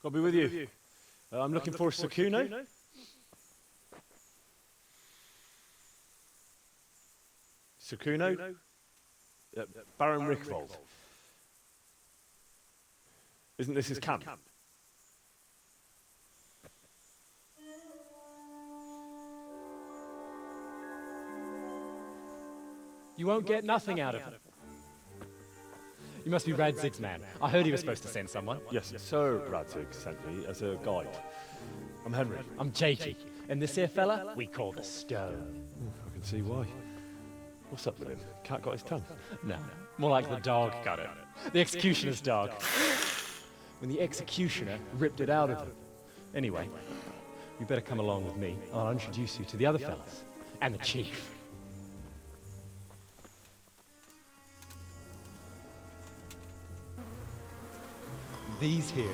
I'll be with you. I'm looking for Sakuno. Sakuno? Baron Rickvold. Isn't this his camp? You won't get nothing out of him. You must be Radzig's man. I heard he was supposed to send someone. Yes, Sir Radzig sent me as a guide. I'm Henry. I'm Jakey. And this here fella, we call the Stone. I can see why. What's up with him? Cat got his tongue? No, more like the dog got it. The executioner's dog. When the executioner ripped it out of him. Anyway, you better come along with me. I'll introduce you to the other fellas. And the chief. These here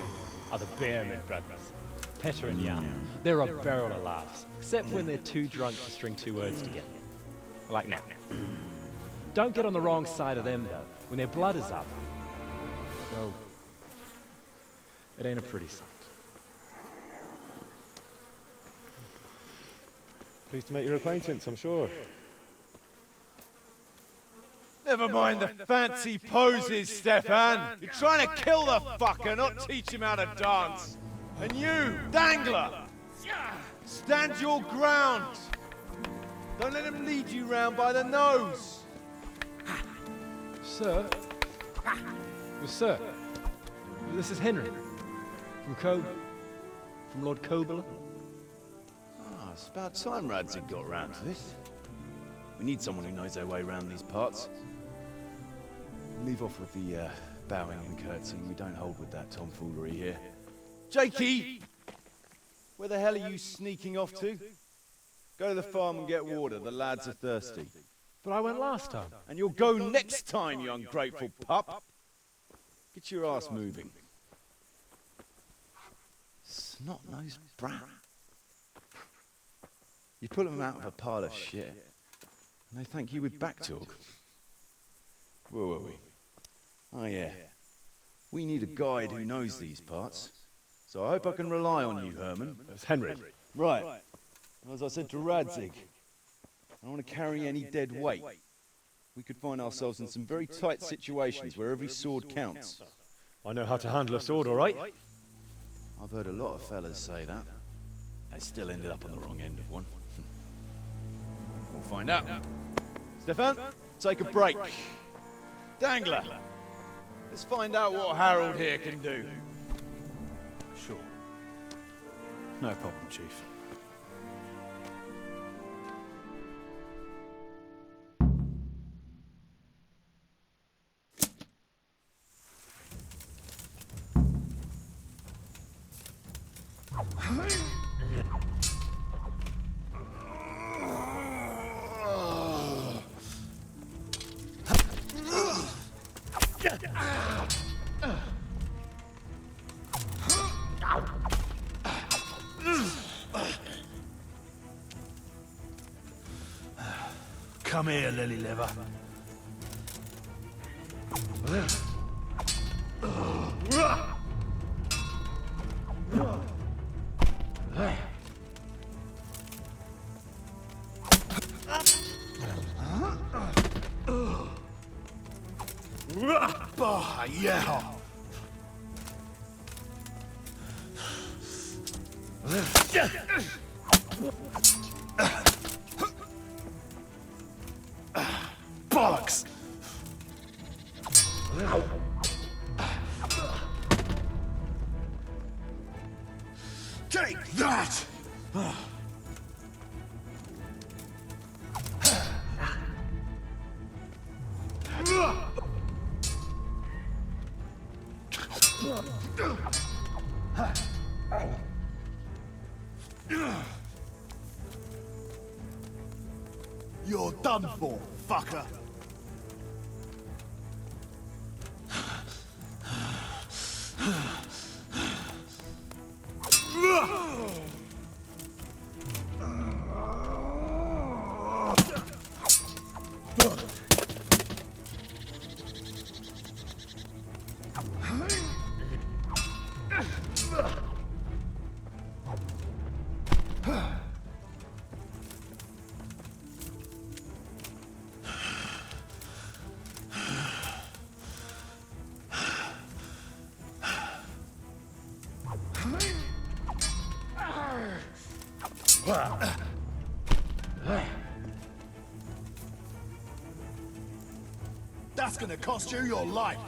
are the Bearman brothers, Petter and Jan. They're a barrel of laughs, except when they're too drunk to string two words together. Like now. Don't get on the wrong side of them, though, when their blood is up. So, it ain't a pretty sight. Pleased to make your acquaintance, I'm sure. Never mind the fancy poses, Stefan. You're trying to kill the fucker, not teach him how to dance. And you, Dangler, stand your ground. Don't let him lead you round by the nose. Sir? Well, sir, this is Henry. From Lord Kobler. Ah, it's about time Radzig got round to this. We need someone who knows their way around these parts. Leave off with the bowing and curtsying. We don't hold with that tomfoolery here. Jakey! Where the hell are you sneaking off to? Go to the farm and get water. The lads are thirsty. But I went last time. And you'll go next time, you ungrateful pup. Get your ass moving. Snot-nosed brat. You pull them out of a pile of shit, and they thank you with back talk. Where were we? Oh yeah. We need a guide who knows these parts. So I hope I can rely on you, Herman. It's Henry. Right. As I said to Radzig, I don't want to carry any dead weight. We could find ourselves in some very tight situations where every sword counts. I know how to handle a sword, all right? I've heard a lot of fellas say that. They still ended up on the wrong end of one. We'll find out. Stefan, take a break. Dangler, let's find out what Harold here can do. Sure. No problem, Chief. Come here, lily liver. Bah, yeah. Bollocks! Take that! You're done for, fucker. That's gonna cost you your life.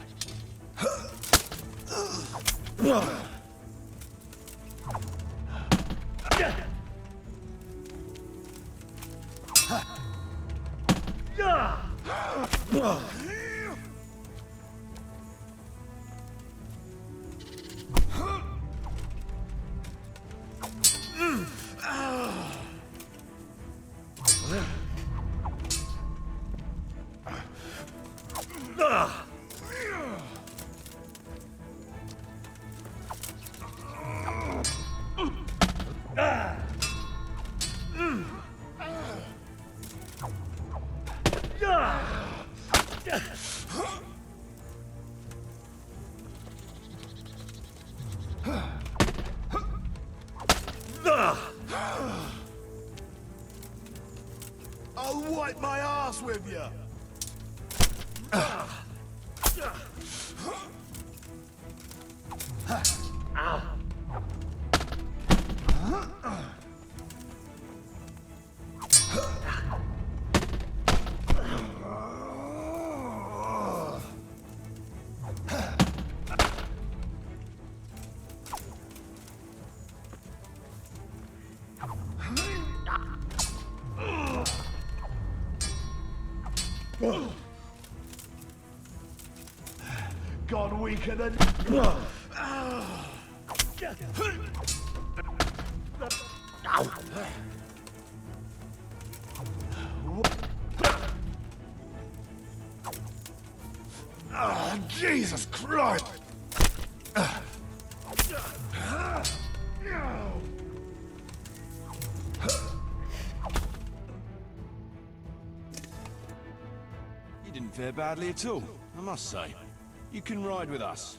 I'll wipe my ass with you. Gone weaker than... Oh, Jesus Christ! You didn't fare badly at all, I must say. You can ride with us.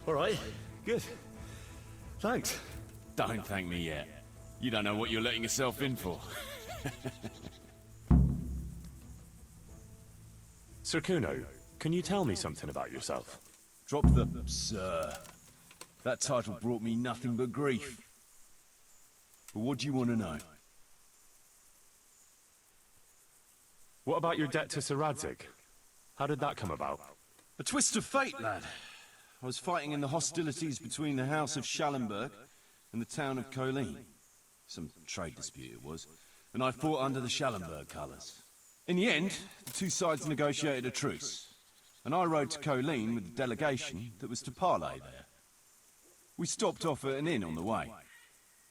All right, good. Thanks. Don't thank me yet. You don't know what you're letting yourself in for. Sir Kuno, can you tell me something about yourself? Drop the sir. That title brought me nothing but grief. But what do you want to know? What about your debt to Sir Radzig? How did that come about? A twist of fate, lad. I was fighting in the hostilities between the House of Schallenberg and the town of Colleen. Some trade dispute it was, and I fought under the Schallenberg colours. In the end, the two sides negotiated a truce, and I rode to Colleen with the delegation that was to parley there. We stopped off at an inn on the way,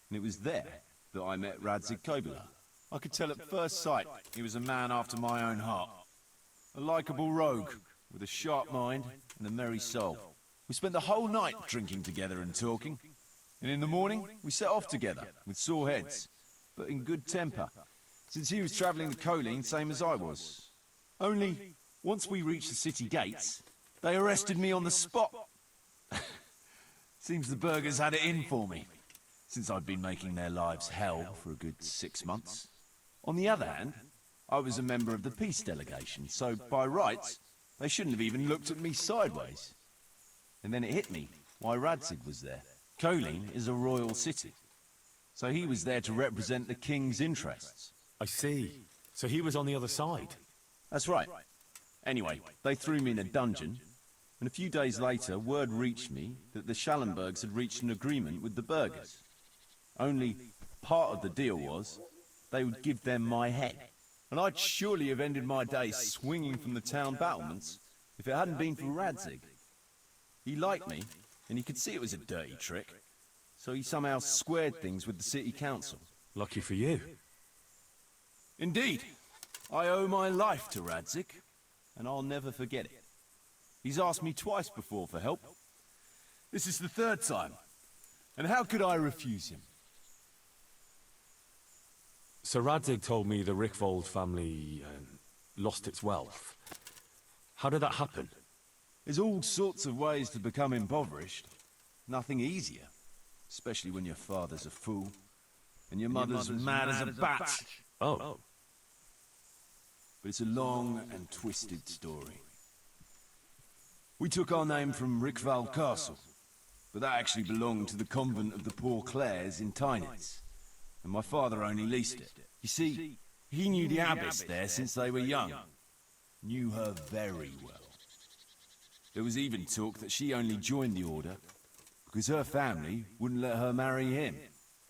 and it was there that I met Radzig Kobyla. I could tell at first sight he was a man after my own heart. A likeable rogue, with a sharp mind and a merry soul. We spent the whole night drinking together and talking, and in the morning we set off together, with sore heads, but in good temper, since he was travelling to Colleen same as I was. Only, once we reached the city gates, they arrested me on the spot. Seems the burghers had it in for me, since I'd been making their lives hell for a good 6 months. On the other hand, I was a member of the peace delegation, so by rights, they shouldn't have even looked at me sideways. And then it hit me why Radzig was there. Colleen is a royal city, so he was there to represent the king's interests. I see. So he was on the other side. That's right. Anyway, they threw me in a dungeon, and a few days later, word reached me that the Schallenbergs had reached an agreement with the burghers. Only part of the deal was they would give them my head. And I'd surely have ended my days swinging from the town battlements if it hadn't been for Radzig. He liked me, and he could see it was a dirty trick, so he somehow squared things with the city council. Lucky for you. Indeed. I owe my life to Radzig, and I'll never forget it. He's asked me twice before for help. This is the third time, and how could I refuse him? Sir Radzig told me the Rickvold family lost its wealth. How did that happen? There's all sorts of ways to become impoverished. Nothing easier. Especially when your father's a fool, and your mother's mad as a bat. Oh. But it's a long and twisted story. We took our name from Rickvold Castle, but that actually belonged to the convent of the Poor Clares in Tynitz. and my father only leased it. You see, he knew the abbess there since they were young. Knew her very well. There was even talk that she only joined the order because her family wouldn't let her marry him.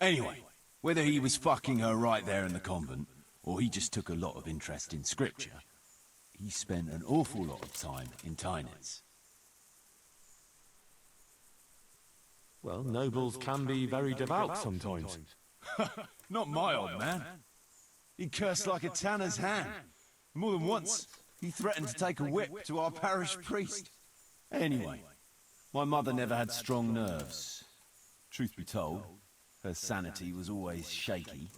Anyway, whether he was fucking her right there in the convent, or he just took a lot of interest in scripture, he spent an awful lot of time in Tynes. Well, nobles can be very devout sometimes. Not my old man. He cursed like a tanner's hand. More than once, he threatened to take a whip to our parish priest. Anyway, my mother never had strong nerves. Truth be told, her sanity was always shaky.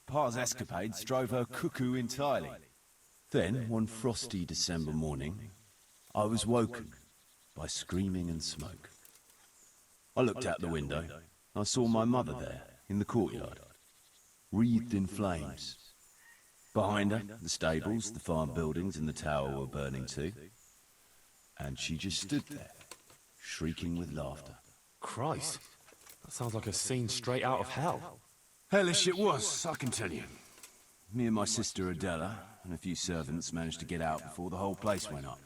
Pa's escapades drove her cuckoo entirely. Then, one frosty December morning, I was woken by screaming and smoke. I looked out the window, and I saw my mother there, in the courtyard, wreathed in flames. Behind her, the stables, the farm buildings, and the tower were burning too. And she just stood there, shrieking with laughter. Christ, that sounds like a scene straight out of hell. Hellish it was, I can tell you. Me and my sister Adela, and a few servants managed to get out before the whole place went up.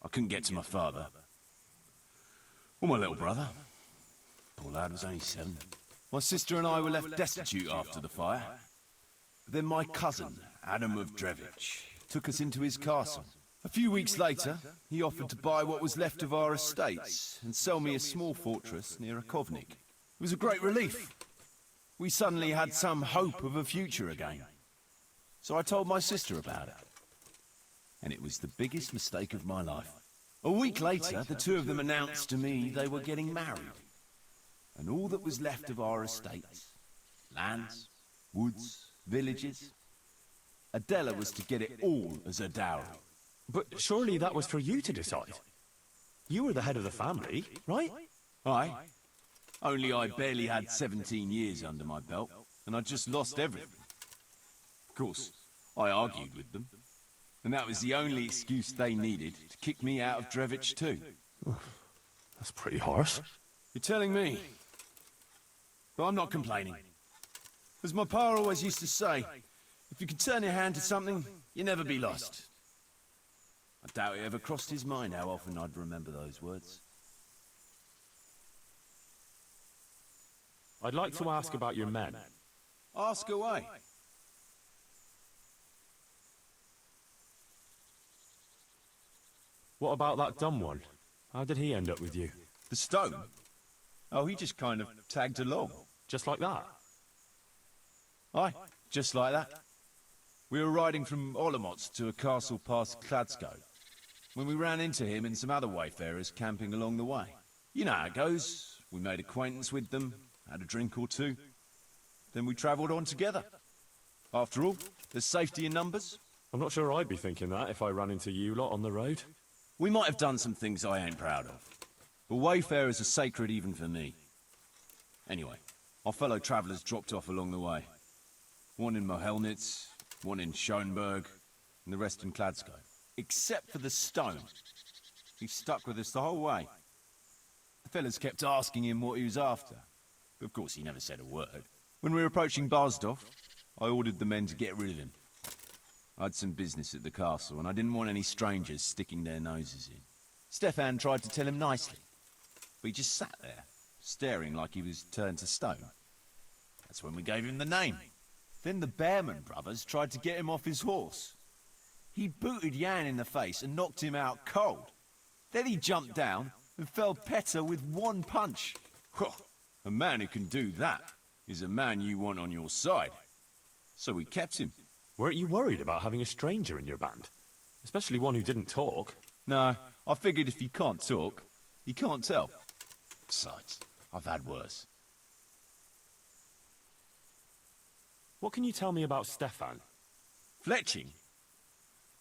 I couldn't get to my father. Or my little brother. Poor lad was only 7. My sister and I were left destitute after the fire. Then my cousin, Adam of Drevich, took us into his castle. A few weeks later, he offered to buy what was left of our estates and sell me a small fortress near a Kovnik. It was a great relief. We suddenly had some hope of a future again. So I told my sister about it. And it was the biggest mistake of my life. A week later, the two of them announced to me they were getting married. And all that was left of our estates, lands, woods, villages, Adela was to get it all as a dowry. But surely that was for you to decide. You were the head of the family, right? Aye. Only I barely had 17 years under my belt, and I'd just lost everything. Of course, I argued with them, and that was the only excuse they needed to kick me out of Drevich too. That's pretty harsh. You're telling me? But I'm not complaining. As my pa always used to say, if you could turn your hand to something, you'll never be lost. I doubt it ever crossed his mind how often I'd remember those words. I'd like to ask about your men. Ask away. What about that dumb one? How did he end up with you? The stone? Oh, he just kind of tagged along. Just like that? Aye, just like that. We were riding from Olomouc to a castle past Kladsko, when we ran into him and some other wayfarers camping along the way. You know how it goes. We made acquaintance with them, had a drink or two. Then we travelled on together. After all, there's safety in numbers. I'm not sure I'd be thinking that if I ran into you lot on the road. We might have done some things I ain't proud of. But wayfarers are sacred even for me. Anyway, our fellow travellers dropped off along the way. One in Mohelnitz, one in Schoenberg, and the rest in Kladsko. Except for the stone. He stuck with us the whole way. The fellas kept asking him what he was after. But of course he never said a word. When we were approaching Barsdorf, I ordered the men to get rid of him. I had some business at the castle, and I didn't want any strangers sticking their noses in. Stefan tried to tell him nicely, but he just sat there, staring like he was turned to stone. That's when we gave him the name. Then the Bearman brothers tried to get him off his horse. He booted Jan in the face and knocked him out cold. Then he jumped down and felled Petter with one punch. A man who can do that is a man you want on your side. So we kept him. Weren't you worried about having a stranger in your band? Especially one who didn't talk. No, I figured if you can't talk, you can't tell. Besides, I've had worse. What can you tell me about Stefan? Fletching?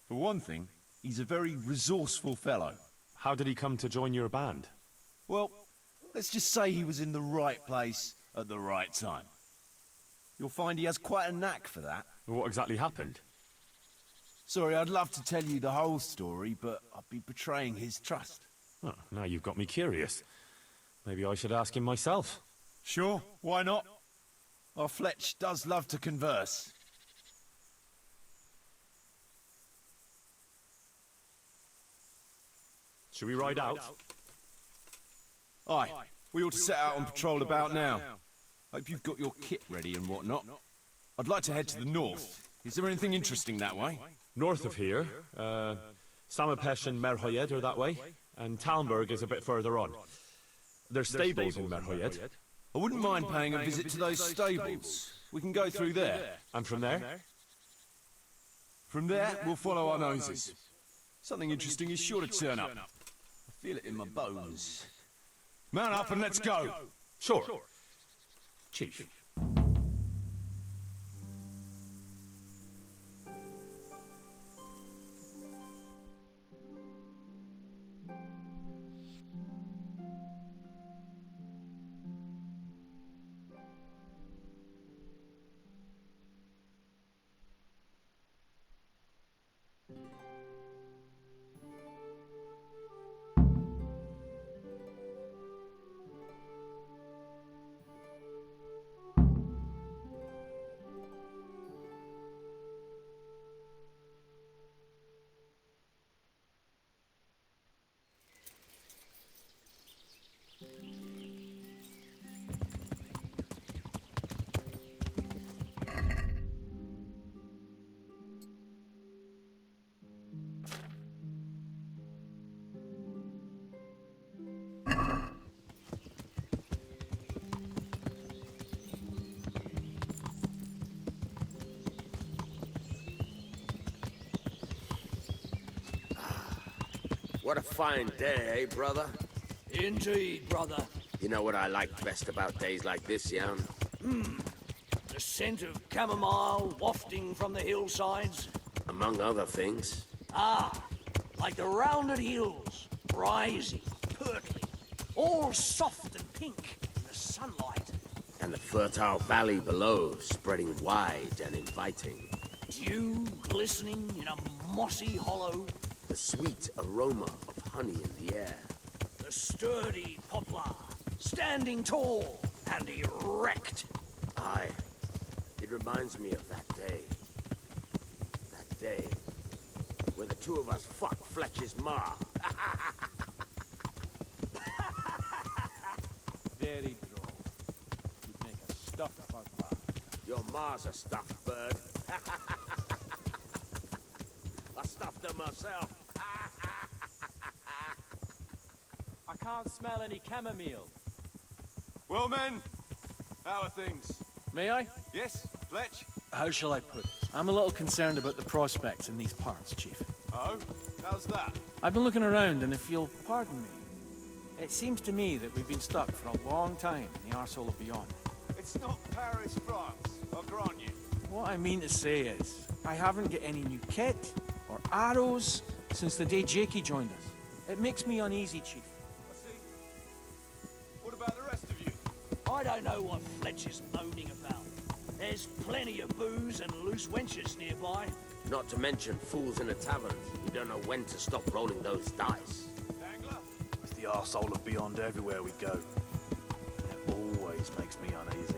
For one thing, he's a very resourceful fellow. How did he come to join your band? Well, let's just say he was in the right place at the right time. You'll find he has quite a knack for that. What exactly happened? Sorry, I'd love to tell you the whole story, but I'd be betraying his trust. Oh, now you've got me curious. Maybe I should ask him myself. Sure, why not? Our Fletch does love to converse. Should we ride out? Aye, we ought to set out on patrol about now. Hope you've got your kit ready and whatnot. I'd like to head to the north. Is there anything interesting that way? North of here, Samapesh and Merhoyed are that way, and Talmberg is a bit further on. There's stables in Merhoyed. I wouldn't mind paying a visit to those stables. We can go through there. And from there? From there, we'll follow our noses. Something interesting is sure to turn up. I feel it in my bones. Mount up and let's go! Sure. Chief. What a fine day, eh, brother? Indeed, brother. You know what I like best about days like this, Jan? The scent of chamomile wafting from the hillsides. Among other things. Ah, like the rounded hills, rising, purtling, all soft and pink in the sunlight. And the fertile valley below, spreading wide and inviting. Dew glistening in a mossy hollow. The sweet aroma of honey in the air. The sturdy poplar, standing tall and erect. Aye. It reminds me of that day. That day where the two of us fucked Fletch's ma. Very droll. You'd make a stuffed poplar. Your ma's a stuffed bird. I stuffed her myself. I can't smell any chamomile. Well, men, how are things? May I? Yes, Fletch? How shall I put it? I'm a little concerned about the prospects in these parts, Chief. Oh, how's that? I've been looking around, and if you'll pardon me, it seems to me that we've been stuck for a long time in the arsehole of beyond. It's not Paris, France, I'll grant you. What I mean to say is, I haven't got any new kit or arrows since the day Jakey joined us. It makes me uneasy, Chief. I see. What about the rest of you? I don't know what Fletch is moaning about. There's plenty of booze and loose wenches nearby. Not to mention fools in the taverns who don't know when to stop rolling those dice. Dangler? It's the arsehole of beyond everywhere we go. It always makes me uneasy.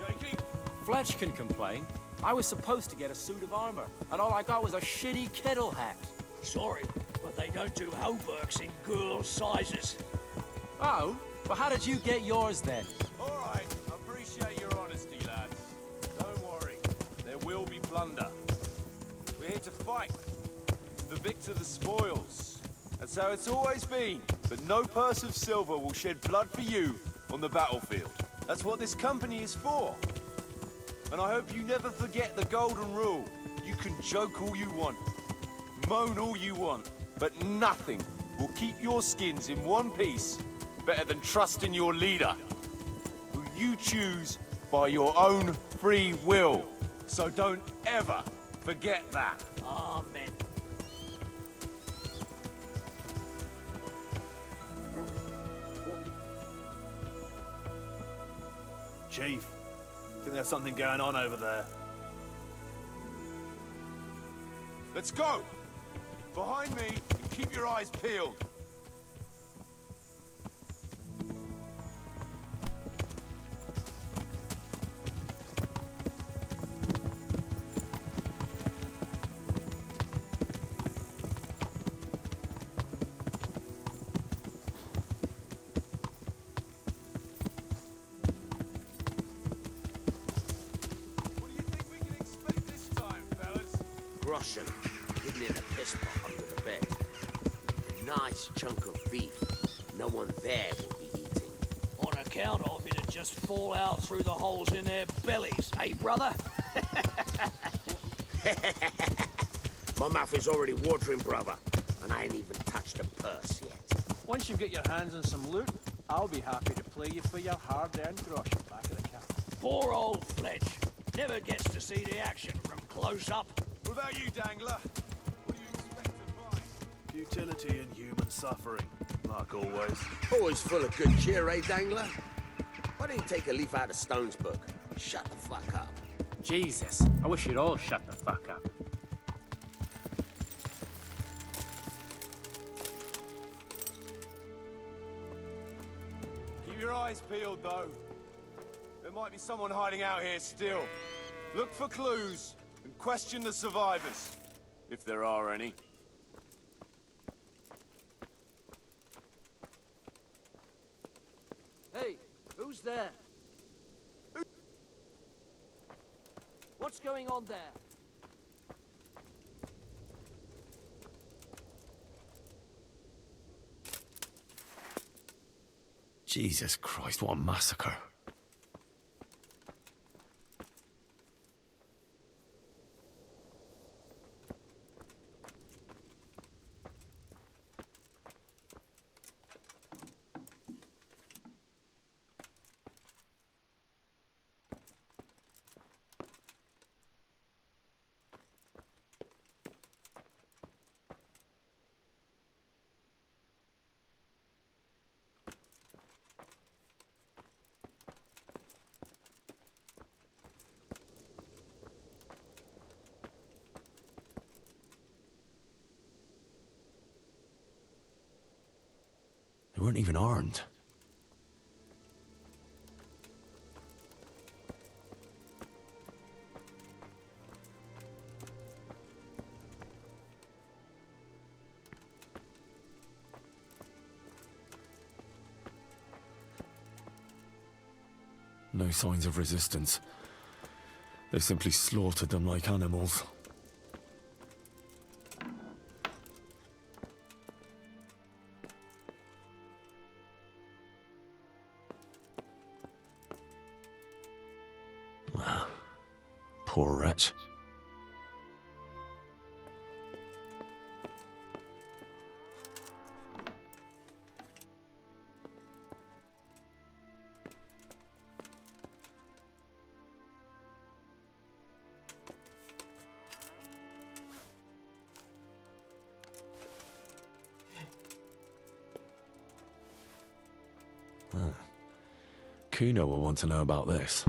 Jakey? Fletch can complain. I was supposed to get a suit of armor, and all I got was a shitty kettle hat. Sorry, but they don't do hauberks in girl sizes. Oh? Well, how did you get yours then? All right, appreciate your honesty, lads. Don't worry, there will be plunder. We're here to fight. The victor the spoils. That's how it's always been. But no purse of silver will shed blood for you on the battlefield. That's what this company is for. And I hope you never forget the golden rule. You can joke all you want, moan all you want, but nothing will keep your skins in one piece better than trusting your leader, who you choose by your own free will. So don't ever forget that. Amen. Chief, think there's something going on over there. Let's go! Behind me, and keep your eyes peeled. Russian, hidden in a piss pot under the bed. A nice chunk of beef. No one there will be eating. On account of it'd just fall out through the holes in their bellies, eh, brother? My mouth is already watering, brother, and I ain't even touched a purse yet. Once you get your hands on some loot, I'll be happy to play you for your hard-earned grosh back at the camp. Poor old Fletch. Never gets to see the action from close up. What about you, Dangler? What do you expect to find? Futility and human suffering, like always. Always full of good cheer, eh, Dangler? Why don't you take a leaf out of Stone's book? Shut the fuck up. Jesus, I wish you'd all shut the fuck up. Keep your eyes peeled, though. There might be someone hiding out here still. Look for clues and question the survivors, if there are any. Hey, who's there? What's going on there? Jesus Christ, what a massacre. They weren't even armed. No signs of resistance. They simply slaughtered them like animals. Poor wretch. Kuno will want to know about this.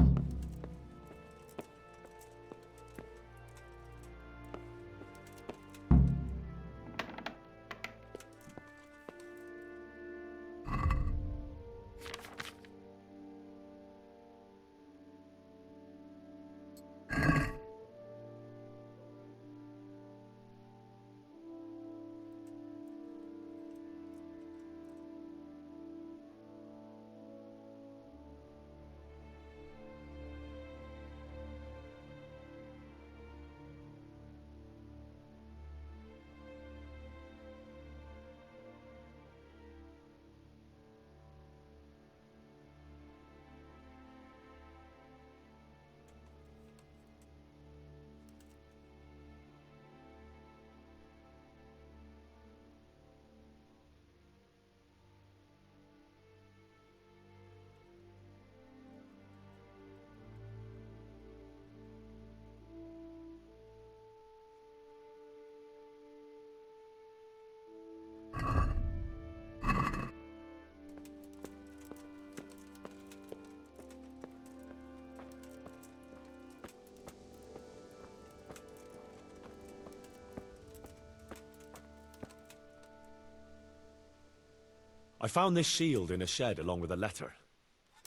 I found this shield in a shed along with a letter.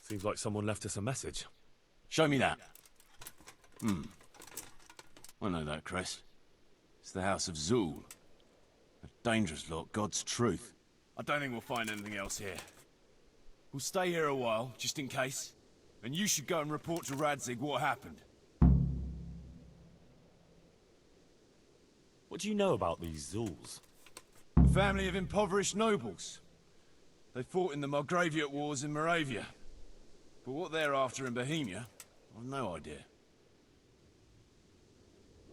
Seems like someone left us a message. Show me that. I know that, Chris. It's the House of Zool. A dangerous lot, God's truth. I don't think we'll find anything else here. We'll stay here a while, just in case. And you should go and report to Radzig what happened. What do you know about these Zulus? A family of impoverished nobles. They fought in the Margraviate Wars in Moravia. But what they're after in Bohemia, I've no idea.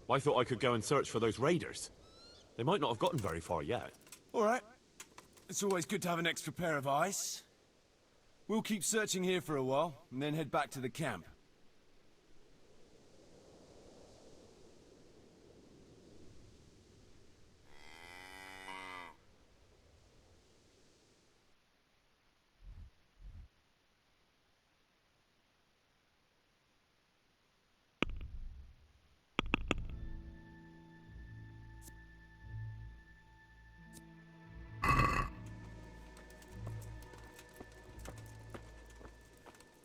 I thought I could go and search for those raiders. They might not have gotten very far yet. All right. It's always good to have an extra pair of eyes. We'll keep searching here for a while, and then head back to the camp.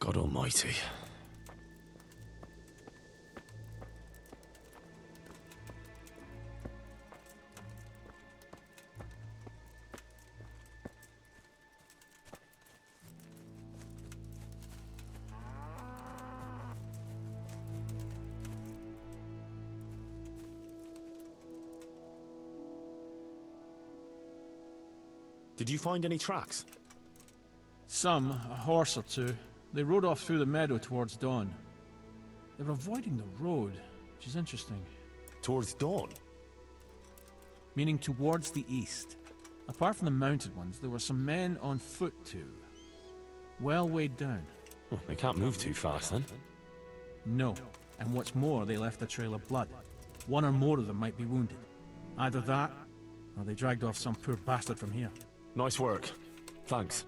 God almighty. Did you find any tracks? Some, a horse or two. They rode off through the meadow towards dawn. They were avoiding the road, which is interesting. Towards dawn? Meaning towards the east. Apart from the mounted ones, there were some men on foot too. Well weighed down. Oh, they can't move too fast then. No. And what's more, they left a trail of blood. One or more of them might be wounded. Either that, or they dragged off some poor bastard from here. Nice work. Thanks.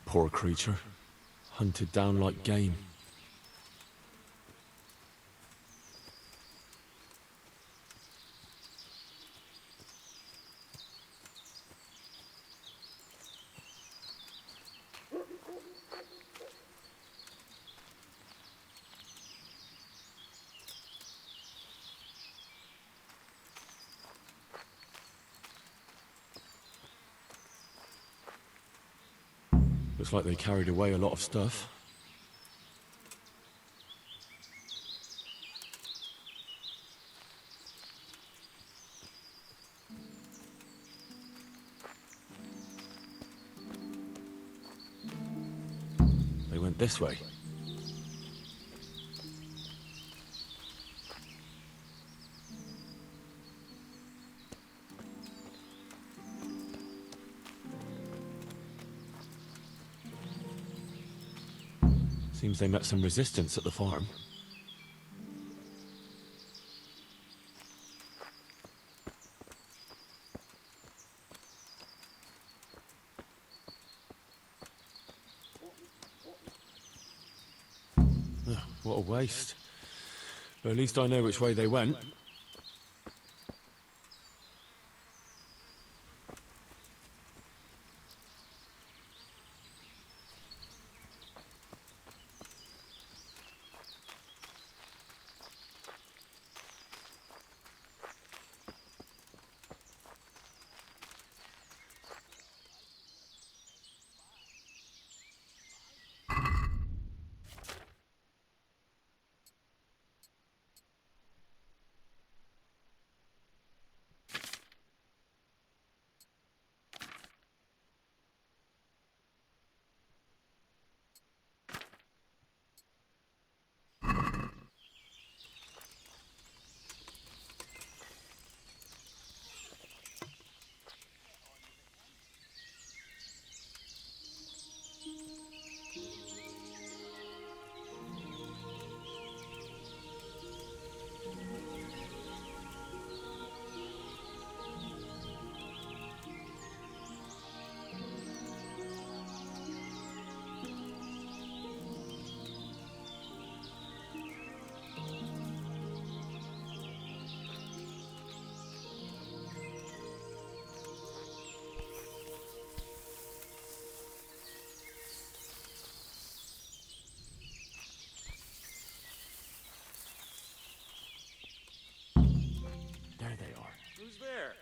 Poor creature. Hunted down like game. Looks like they carried away a lot of stuff. this way. Seems they met some resistance at the farm. What a waste. But at least I know which way they went. There they are. Who's there?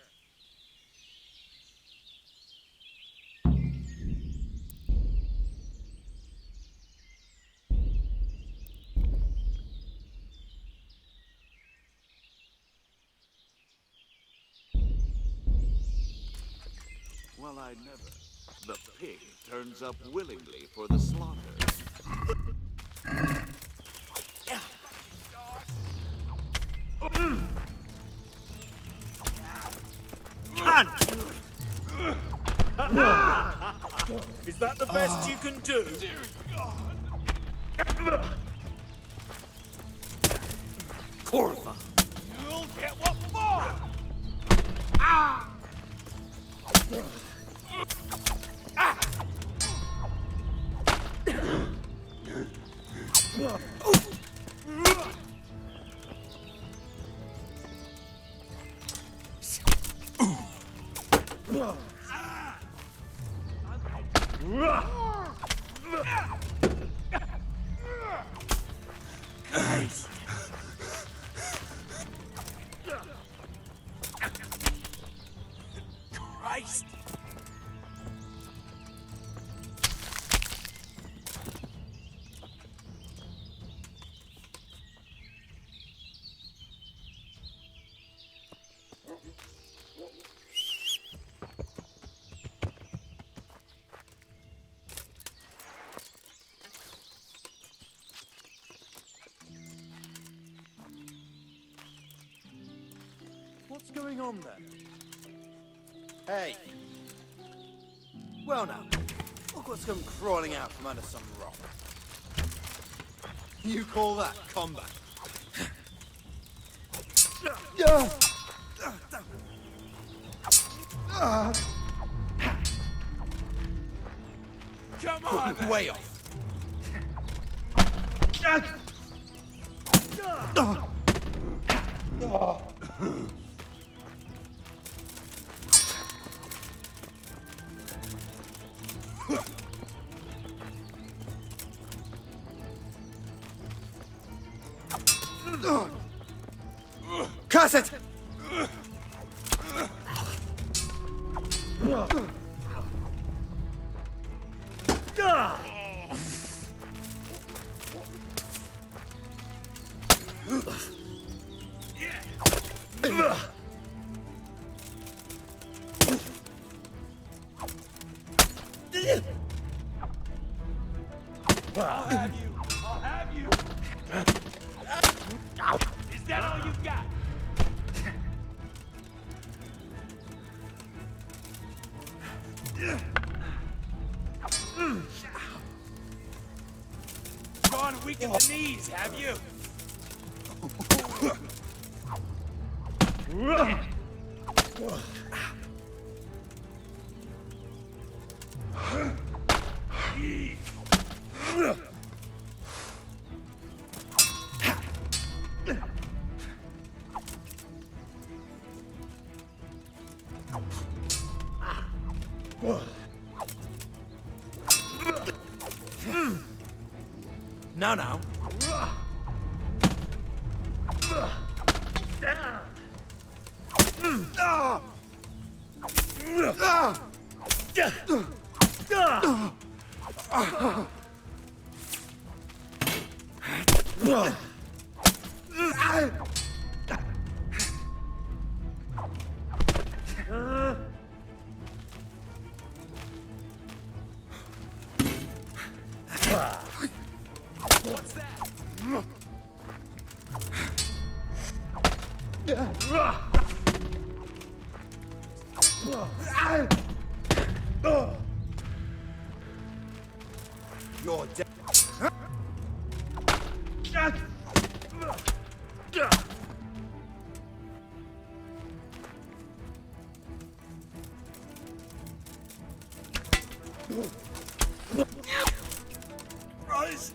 Well, I never. The pig turns up willingly for the slaughter. Is that the best you can do? Corva! You'll get what for! Christ! What's going on there? Hey. Well now, look what's come crawling out from under some rock. You call that combat? Come on! Way off. Curse it! I'll have you! I'll have you! Is that all you got? Trying to weaken the knees, have you? Now, now. What's that? You're dead. Rise!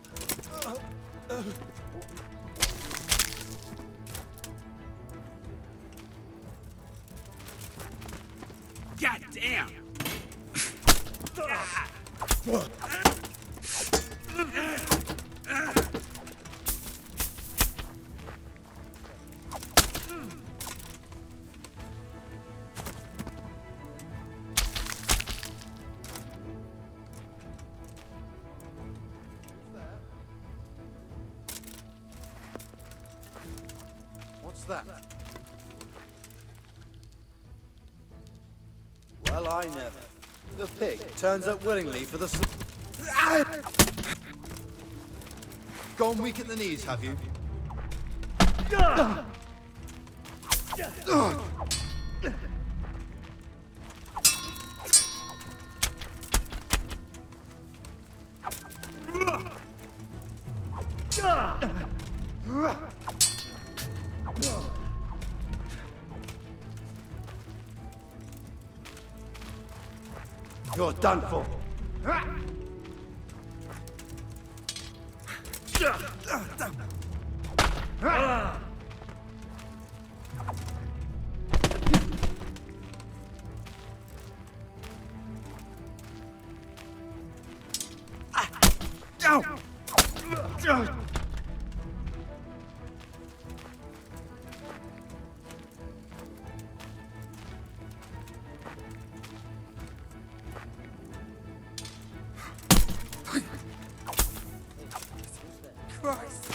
God damn! What's that? Well, I never. The pig turns up willingly for the... Gone weak at the knees, have you? You're done for. Christ!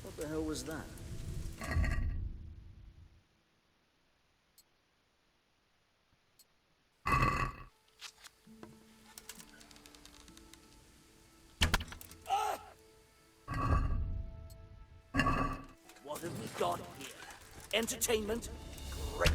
What the hell was that? What have we got here? Entertainment? Great.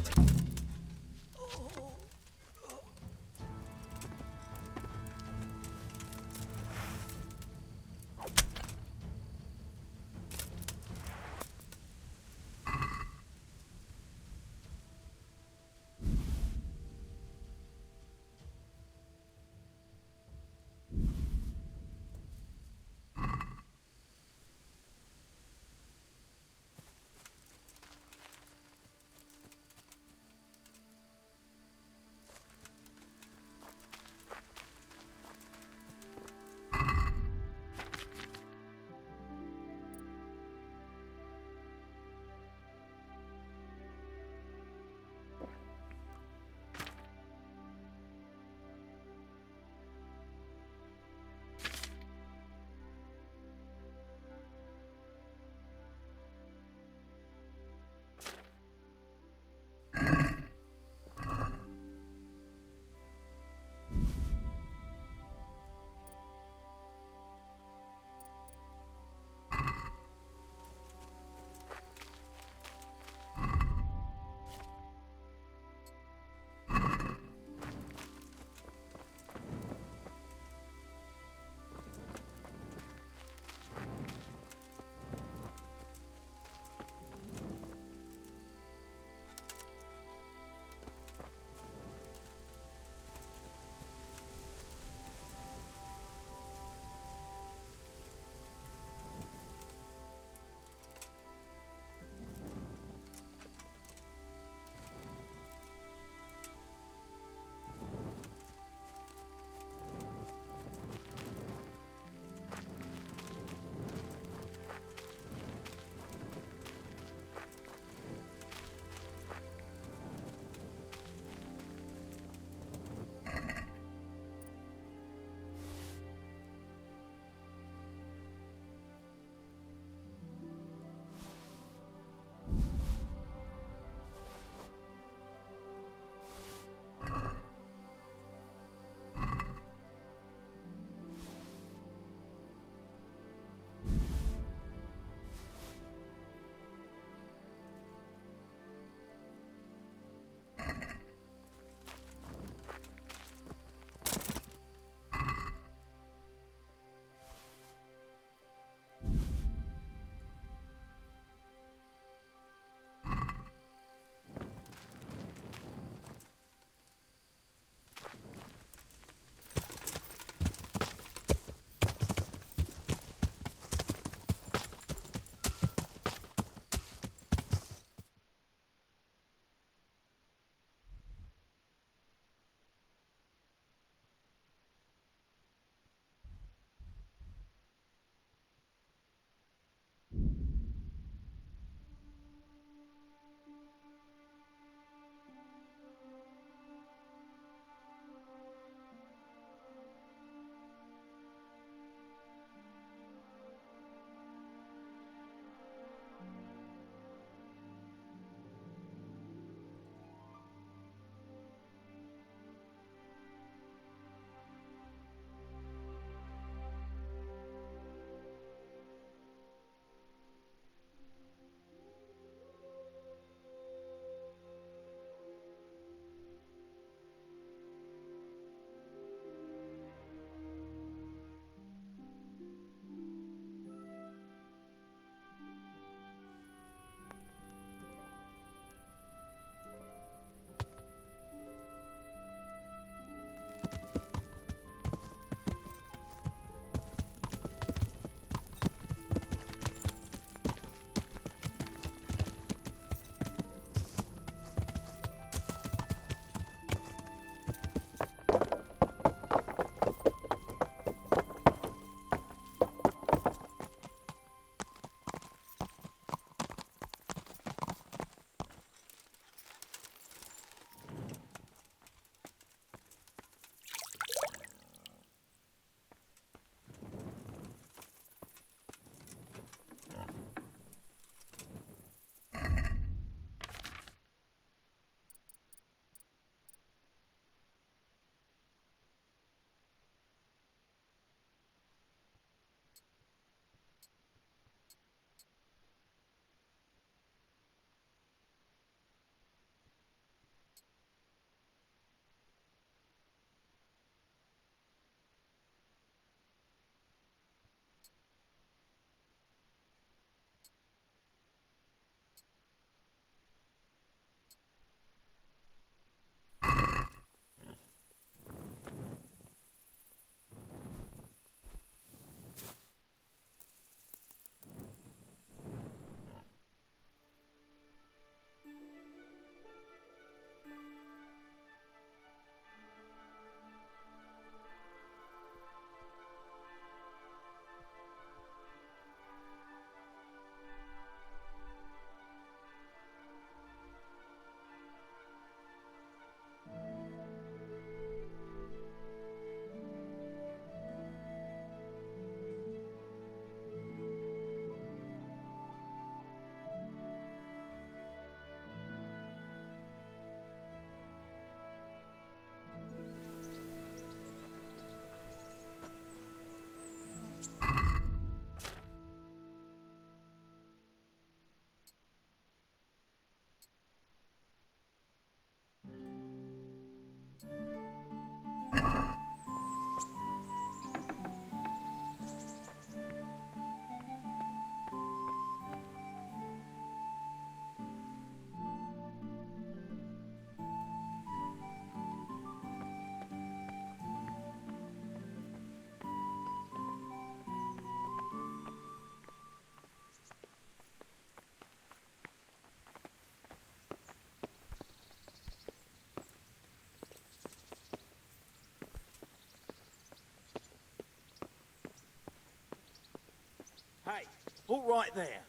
Hey, all right there.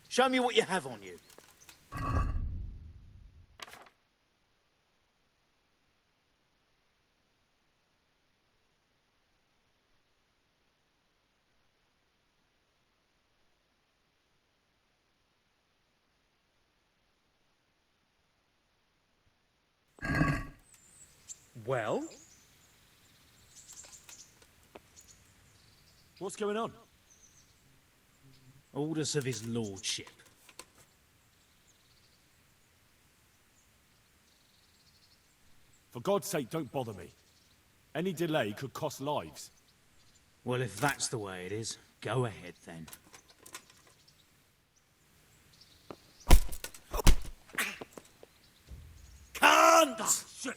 Show me what you have on you. Well? What's going on? Orders of his lordship. For God's sake, don't bother me. Any delay could cost lives. Well, if that's the way it is, go ahead then. Can't! Shit!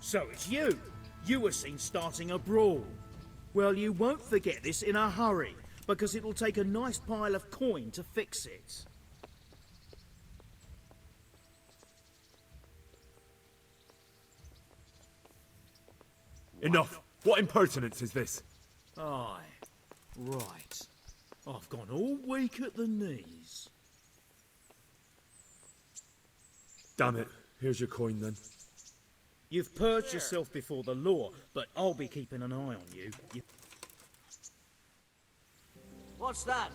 So it's you. You were seen starting a brawl. Well, you won't forget this in a hurry, because it'll take a nice pile of coin to fix it. Enough! What impertinence is this? Aye, right. I've gone all weak at the knees. Damn it. Here's your coin then. You've purged yourself before the law, but I'll be keeping an eye on you. What's that?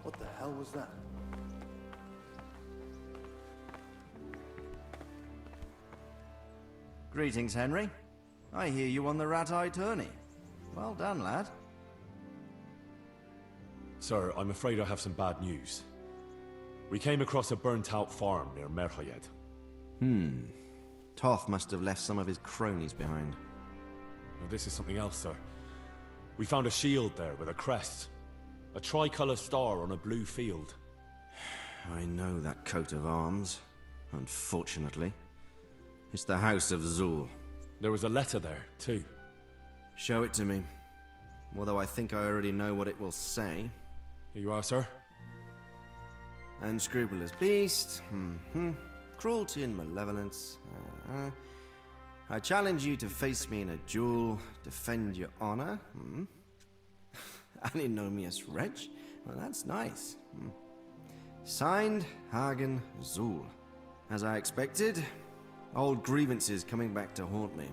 What the hell was that? Greetings, Henry. I hear you on the rat-eye tourney. Well done, lad. Sir, I'm afraid I have some bad news. We came across a burnt-out farm near Merhoyed. Toth must have left some of his cronies behind. Now, this is something else, sir. We found a shield there with a crest. A tricolour star on a blue field. I know that coat of arms, unfortunately. It's the House of Zul. There was a letter there, too. Show it to me. Although I think I already know what it will say. Here you are, sir. Unscrupulous beast. Cruelty and malevolence. I challenge you to face me in a duel, defend your honor. An ignominious wretch? Well, that's nice. Signed, Hagen Zul. As I expected, old grievances coming back to haunt me.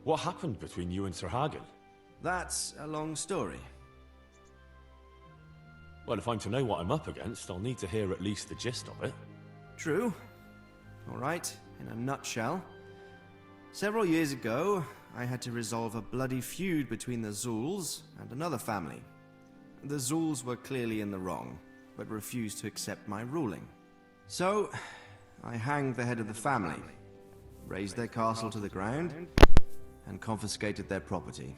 What happened between you and Sir Hagen? That's a long story. Well, if I'm to know what I'm up against, I'll need to hear at least the gist of it. True. All right, in a nutshell. Several years ago, I had to resolve a bloody feud between the Zuls and another family. The Zuls were clearly in the wrong, but refused to accept my ruling. So, I hanged the head of the family, razed their castle to the ground, and confiscated their property.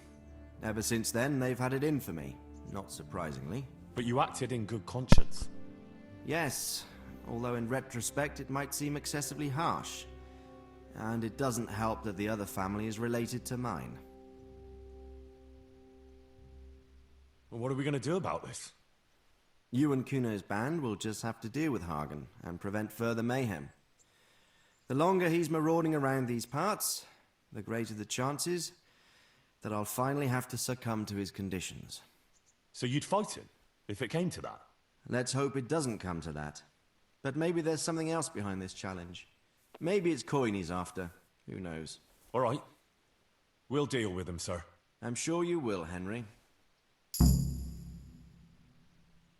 Ever since then, they've had it in for me, not surprisingly. But you acted in good conscience. Yes, although in retrospect it might seem excessively harsh. And it doesn't help that the other family is related to mine. Well, what are we going to do about this? You and Kuno's band will just have to deal with Hagen and prevent further mayhem. The longer he's marauding around these parts, the greater the chances that I'll finally have to succumb to his conditions. So you'd fight him, if it came to that? Let's hope it doesn't come to that. But maybe there's something else behind this challenge. Maybe it's coin he's after. Who knows? All right. We'll deal with him, sir. I'm sure you will, Henry.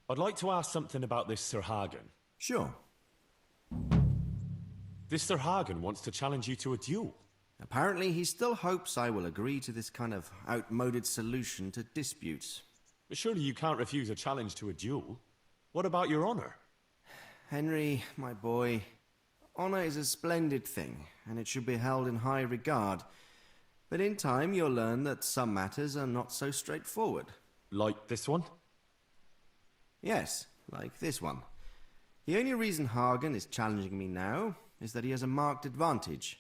I'd like to ask something about this Sir Hagen. Sure. This Sir Hagen wants to challenge you to a duel. Apparently, he still hopes I will agree to this kind of outmoded solution to disputes. But surely you can't refuse a challenge to a duel. What about your honor? Henry, my boy, honor is a splendid thing, and it should be held in high regard. But in time, you'll learn that some matters are not so straightforward. Like this one? Yes, like this one. The only reason Hagen is challenging me now is that he has a marked advantage.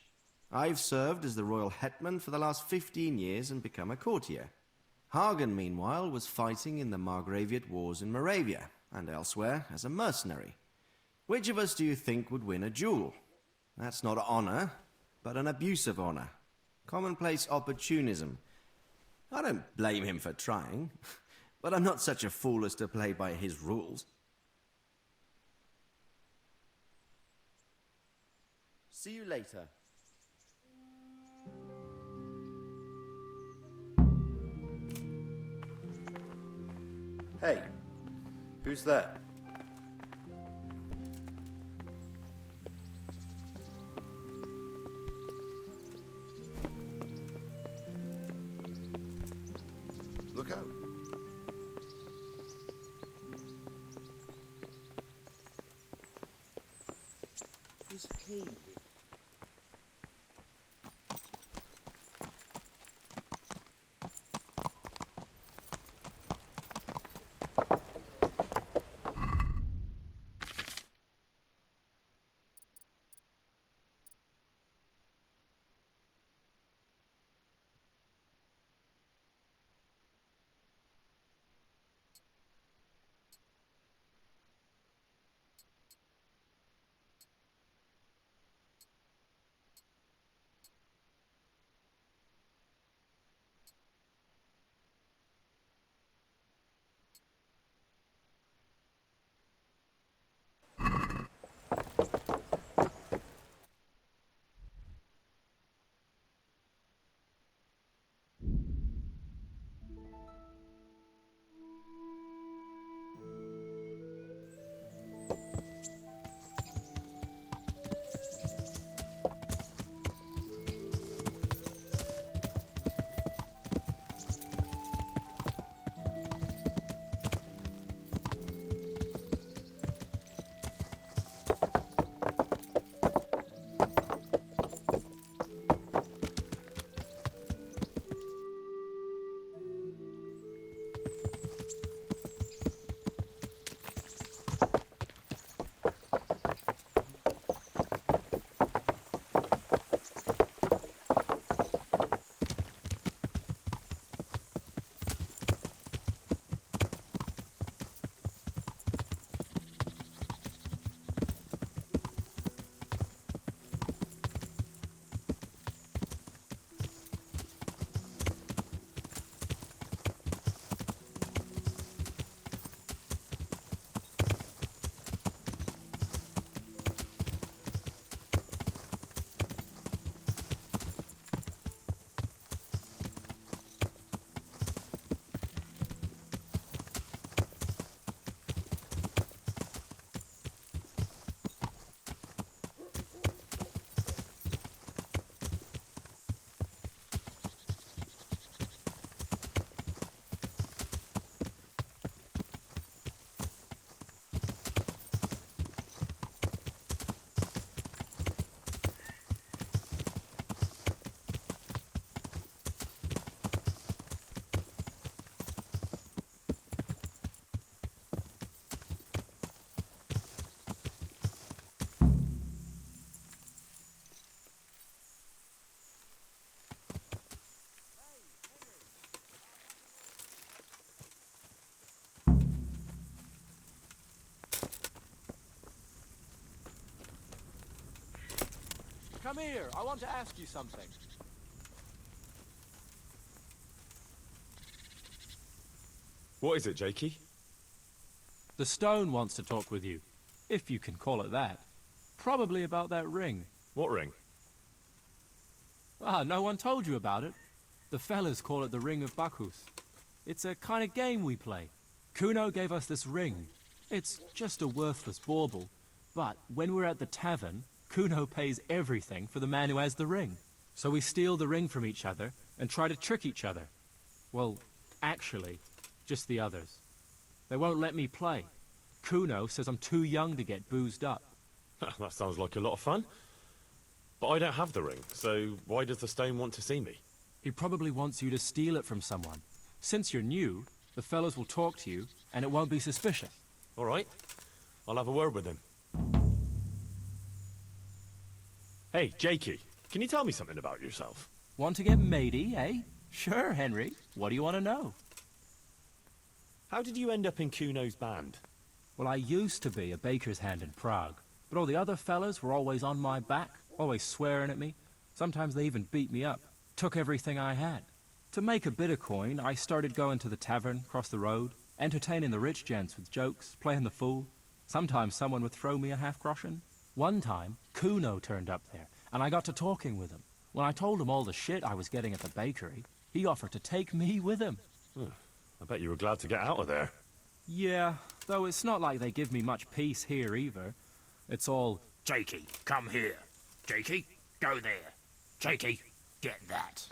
I've served as the royal hetman for the last 15 years and become a courtier. Hagen, meanwhile, was fighting in the Margraviate Wars in Moravia and elsewhere as a mercenary. Which of us do you think would win a duel? That's not honor, but an abuse of honor. Commonplace opportunism. I don't blame him for trying, but I'm not such a fool as to play by his rules. See you later. Hey, who's that? Look out. This key. come here. I want to ask you something. What is it, Jakey? The stone wants to talk with you, if you can call it that. Probably about that ring. What ring? Ah, no one told you about it. The fellas call it the Ring of Bacchus. It's a kind of game we play. Kuno gave us this ring. It's just a worthless bauble. But when we're at the tavern, Kuno pays everything for the man who has the ring. So we steal the ring from each other and try to trick each other. Well, actually, just the others. They won't let me play. Kuno says I'm too young to get boozed up. That sounds like a lot of fun. But I don't have the ring, so why does the stone want to see me? He probably wants you to steal it from someone. Since you're new, the fellows will talk to you, and it won't be suspicious. All right. I'll have a word with him. Hey, Jakey, can you tell me something about yourself? Want to get matey, eh? Sure, Henry. What do you want to know? How did you end up in Kuno's band? Well, I used to be a baker's hand in Prague, but all the other fellas were always on my back, always swearing at me. Sometimes they even beat me up, took everything I had. To make a bit of coin, I started going to the tavern across the road, entertaining the rich gents with jokes, playing the fool. Sometimes someone would throw me a half-groschen. One time, Kuno turned up there, and I got to talking with him. When I told him all the shit I was getting at the bakery, he offered to take me with him. I bet you were glad to get out of there. Yeah, though it's not like they give me much peace here either. It's all, Jakey, come here. Jakey, go there. Jakey, get that.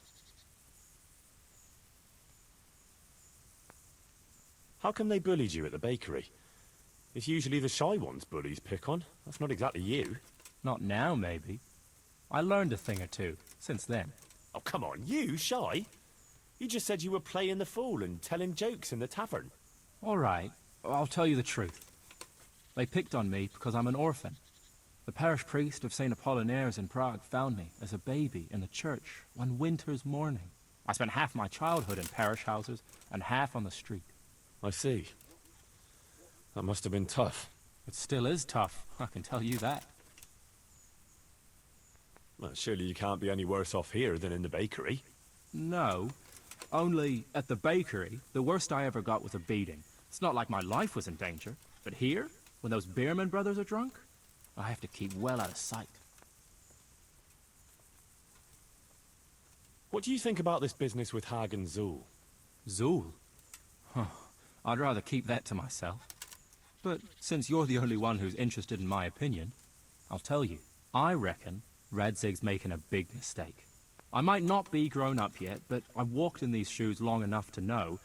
How come they bullied you at the bakery? It's usually the shy ones bullies pick on. That's not exactly you. not now maybe. I learned a thing or two since then. Oh, come on, you shy? You just said you were playing the fool and telling jokes in the tavern. All right, I'll tell you the truth. They picked on me because I'm an orphan. The parish priest of St. Apollinaires in Prague found me as a baby in the church one winter's morning. I spent half my childhood in parish houses and half on the street. I see. That must have been tough. It still is tough, I can tell you that. Well, surely you can't be any worse off here than in the bakery. No, only at the bakery, the worst I ever got was a beating. It's not like my life was in danger, but here, when those Beerman brothers are drunk, I have to keep well out of sight. What do you think about this business with Hag and Zool? Zool? Huh. I'd rather keep that to myself. But since you're the only one who's interested in my opinion, I'll tell you. I reckon Radzig's making a big mistake. I might not be grown up yet, but I've walked in these shoes long enough to know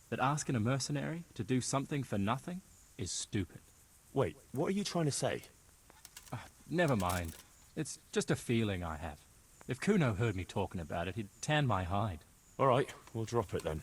that asking a mercenary to do something for nothing is stupid. Wait, what are you trying to say? Never mind. It's just a feeling I have. If Kuno heard me talking about it, he'd tan my hide. All right, we'll drop it then.